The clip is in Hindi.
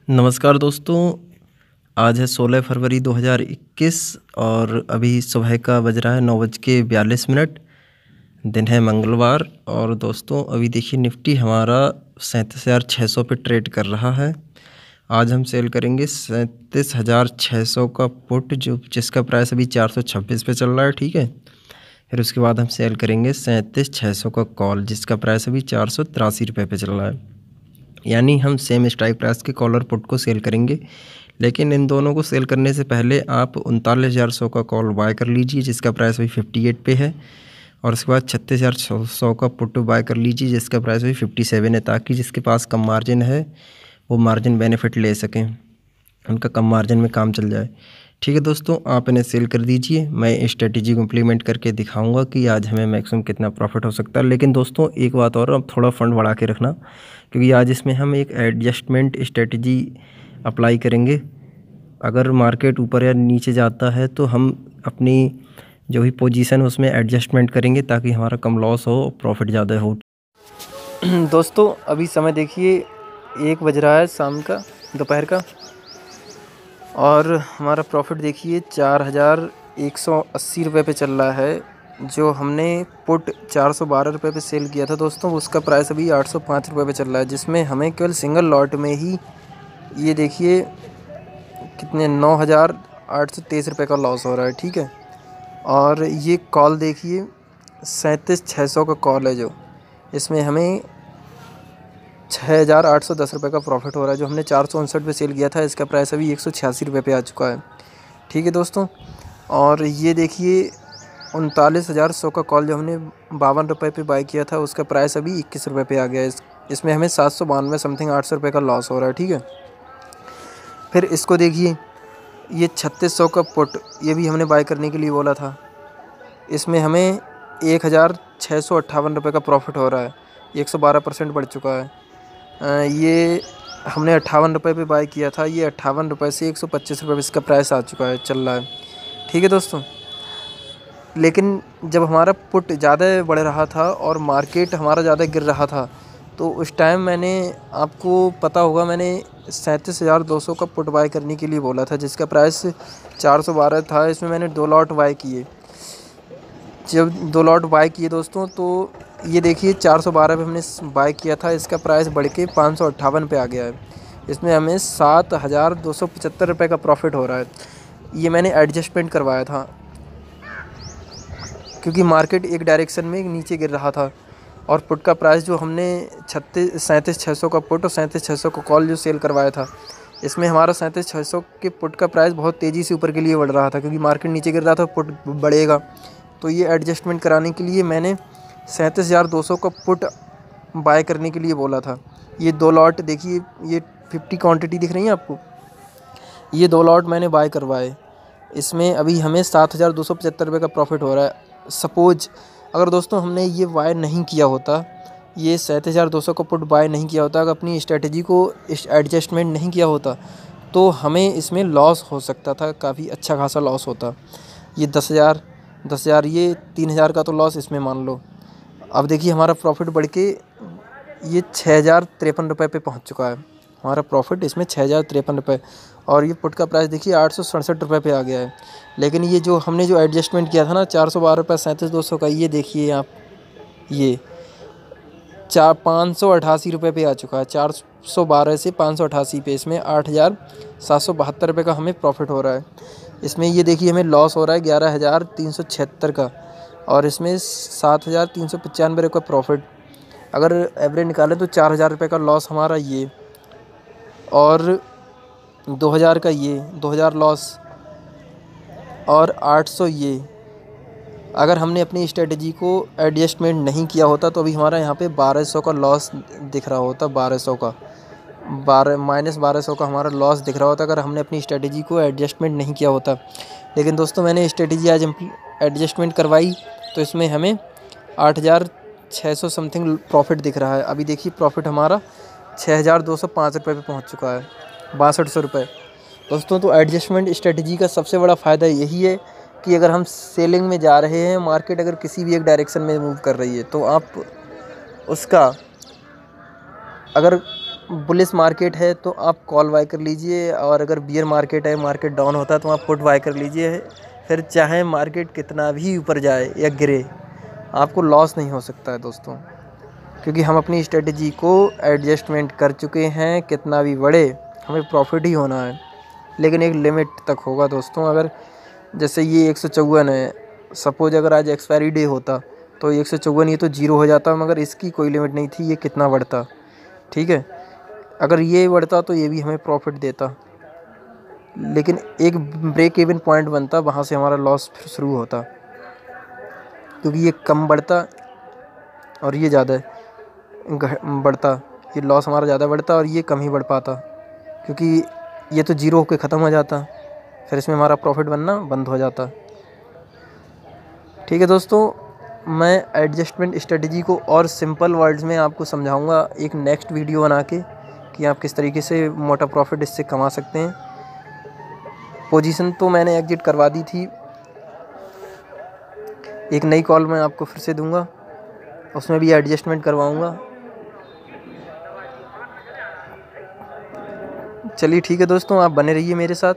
नमस्कार दोस्तों। आज है 16 फरवरी 2021 और अभी सुबह का बज रहा है 9:42। दिन है मंगलवार। और दोस्तों अभी देखिए निफ्टी हमारा 37,600 पे ट्रेड कर रहा है। आज हम सेल करेंगे 37,600 का पुट जिसका प्राइस अभी 426 पे चल रहा है। ठीक है। फिर उसके बाद हम सेल करेंगे 37,600 का कॉल जिसका प्राइस अभी 483 रुपये पे चल रहा है। यानी हम सेम स्ट्राइक प्राइस के कॉल और पुट को सेल करेंगे, लेकिन इन दोनों को सेल करने से पहले आप 39,100 का कॉल बाय कर लीजिए जिसका प्राइस अभी 58 पे है, और उसके बाद 36,100 का पुट बाय कर लीजिए जिसका प्राइस अभी 57 है, ताकि जिसके पास कम मार्जिन है वो मार्जिन बेनिफिट ले सकें, उनका कम मार्जिन में काम चल जाए। ठीक है दोस्तों, आप इन्हें सेल कर दीजिए। मैं स्ट्रेटेजी को इम्प्लीमेंट करके दिखाऊंगा कि आज हमें मैक्सिमम कितना प्रॉफिट हो सकता है। लेकिन दोस्तों एक बात और, अब थोड़ा फंड बढ़ा के रखना, क्योंकि आज इसमें हम एक एडजस्टमेंट स्ट्रेटेजी अप्लाई करेंगे। अगर मार्केट ऊपर या नीचे जाता है तो हम अपनी जो भी पोजीशन है उसमें एडजस्टमेंट करेंगे ताकि हमारा कम लॉस हो, प्रॉफिट ज़्यादा हो। दोस्तों अभी समय देखिए 1 बज रहा है शाम का, दोपहर का, और हमारा प्रॉफिट देखिए 4,180 रुपये पे चल रहा है। जो हमने पुट 412 रुपये पे सेल किया था दोस्तों, उसका प्राइस अभी 805 रुपये पे चल रहा है, जिसमें हमें केवल सिंगल लॉट में ही ये देखिए कितने 9,823 रुपये का लॉस हो रहा है। ठीक है। और ये कॉल देखिए 37,600 का कॉल है, जो इसमें हमें 6,810 रुपये का प्रॉफिट हो रहा है। जो हमने 459 पे सेल किया था, इसका प्राइस अभी 186 रुपये पे आ चुका है। ठीक है दोस्तों। और ये देखिए 39,100 का कॉल जो हमने 52 रुपये पे बाई किया था, उसका प्राइस अभी 21 रुपये पे आ गया है। इसमें हमें 792 समथिंग 800 रुपये का लॉस हो रहा है। ठीक है। फिर इसको देखिए, ये 3600 का पुट, ये भी हमने बाई करने के लिए बोला था, इसमें हमें 1,658 रुपये का प्रॉफिट हो रहा है। 112% बढ़ चुका है। ये हमने 58 रुपये पे बाई किया था, ये 58 रुपये से 125 रुपये इसका प्राइस आ चुका है, चल रहा है। ठीक है दोस्तों। लेकिन जब हमारा पुट ज़्यादा बढ़ रहा था और मार्केट हमारा ज़्यादा गिर रहा था, तो उस टाइम मैंने, आपको पता होगा, मैंने 37,200 का पुट बाय करने के लिए बोला था जिसका प्राइस 412 था। इसमें मैंने 2 लॉट बाय किए। जब 2 लॉट बाय किए दोस्तों, तो ये देखिए 412 पे हमने बाय किया था, इसका प्राइस बढ़ के 558 पे आ गया है। इसमें हमें 7,275 रुपये का प्रॉफिट हो रहा है। ये मैंने एडजस्टमेंट करवाया था क्योंकि मार्केट एक डायरेक्शन में नीचे गिर रहा था, और पुट का प्राइस जो हमने 37,600 का पुट और 37,600 का कॉल जो सेल करवाया था, इसमें हमारा 37,600 के पुट का प्राइस बहुत तेज़ी से ऊपर के लिए बढ़ रहा था, क्योंकि मार्केट नीचे गिर रहा था, पुट बढ़ेगा। तो ये एडजस्टमेंट कराने के लिए मैंने 37,200 का पुट बाय करने के लिए बोला था। ये 2 लॉट देखिए, ये 50 क्वांटिटी दिख रही है आपको, ये 2 लॉट मैंने बाय करवाए। इसमें अभी हमें 7,275 रुपये का प्रॉफिट हो रहा है। सपोज अगर दोस्तों हमने ये बाय नहीं किया होता, ये 37,200 का पुट बाय नहीं किया होता, अगर अपनी स्ट्रेटजी को एडजस्टमेंट नहीं किया होता, तो हमें इसमें लॉस हो सकता था, काफ़ी अच्छा खासा लॉस होता। ये 10,000 ये 3,000 का तो लॉस इसमें मान लो। अब देखिए हमारा प्रॉफिट बढ़ के ये 6,053 रुपये पे पहुँच चुका है। हमारा प्रॉफिट इसमें 6,053 रुपये, और ये पुट का प्राइस देखिए 867 रुपये पे आ गया है। लेकिन ये जो हमने जो एडजस्टमेंट किया था ना 412 रुपये 37,200 का, ये देखिए आप, ये 588 रुपये पे आ चुका है। 412 से 588 पे, इसमें 8,772 रुपये का हमें प्रॉफिट हो रहा है। इसमें ये देखिए हमें लॉस हो रहा है 11,376 का, और इसमें 7,395 रुपये का प्रॉफिट। अगर एवरेज निकालें तो 4,000 रुपये का लॉस हमारा ये, और 2,000 का ये, 2,000 लॉस, और 800 ये। अगर हमने अपनी स्ट्रेटजी को एडजस्टमेंट नहीं किया होता तो अभी हमारा यहाँ पे 1,200 का लॉस दिख रहा होता, 1,200 का, -1,200 का हमारा लॉस दिख रहा होता अगर हमने अपनी स्ट्रेटजी को एडजस्टमेंट नहीं किया होता। लेकिन दोस्तों मैंने स्ट्रेटजी आज एडजस्टमेंट करवाई, तो इसमें हमें 8,600 समथिंग प्रॉफिट दिख रहा है। अभी देखिए प्रॉफिट हमारा 6,205 रुपये पे पहुँच चुका है, 6200 रुपये। दोस्तों तो एडजस्टमेंट स्ट्रेटजी का सबसे बड़ा फ़ायदा यही है कि अगर हम सेलिंग में जा रहे हैं, मार्केट अगर किसी भी एक डायरेक्शन में मूव कर रही है, तो आप उसका अगर बुलिश मार्केट है तो आप कॉल बाय कर लीजिए, और अगर बियर मार्केट है, मार्केट डाउन होता है तो आप पुट बाय कर लीजिए। फिर चाहे मार्केट कितना भी ऊपर जाए या गिरे, आपको लॉस नहीं हो सकता है दोस्तों, क्योंकि हम अपनी स्ट्रेटजी को एडजस्टमेंट कर चुके हैं। कितना भी बढ़े हमें प्रॉफिट ही होना है, लेकिन एक लिमिट तक होगा दोस्तों। अगर जैसे ये 154 है, सपोज अगर आज एक्सपायरी डे होता तो 154 ये तो जीरो हो जाता, मगर इसकी कोई लिमिट नहीं थी, ये कितना बढ़ता। ठीक है, अगर ये बढ़ता तो ये भी हमें प्रॉफिट देता, लेकिन एक ब्रेक इवन पॉइंट बनता, वहाँ से हमारा लॉस फिर शुरू होता, क्योंकि ये कम बढ़ता और ये ज़्यादा बढ़ता, ये लॉस हमारा ज़्यादा बढ़ता और ये कम ही बढ़ पाता, क्योंकि ये तो जीरो होकर ख़त्म हो जाता, फिर इसमें हमारा प्रॉफिट बनना बंद हो जाता। ठीक है दोस्तों, मैं एडजस्टमेंट स्ट्रेटजी को और सिंपल वर्ड्स में आपको समझाऊंगा एक नेक्स्ट वीडियो बना के, कि आप किस तरीके से मोटा प्रॉफिट इससे कमा सकते हैं। पोजीशन तो मैंने एग्जिट करवा दी थी, एक नई कॉल मैं आपको फिर से दूंगा, उसमें भी एडजस्टमेंट करवाऊंगा। चलिए ठीक है दोस्तों, आप बने रहिए मेरे साथ।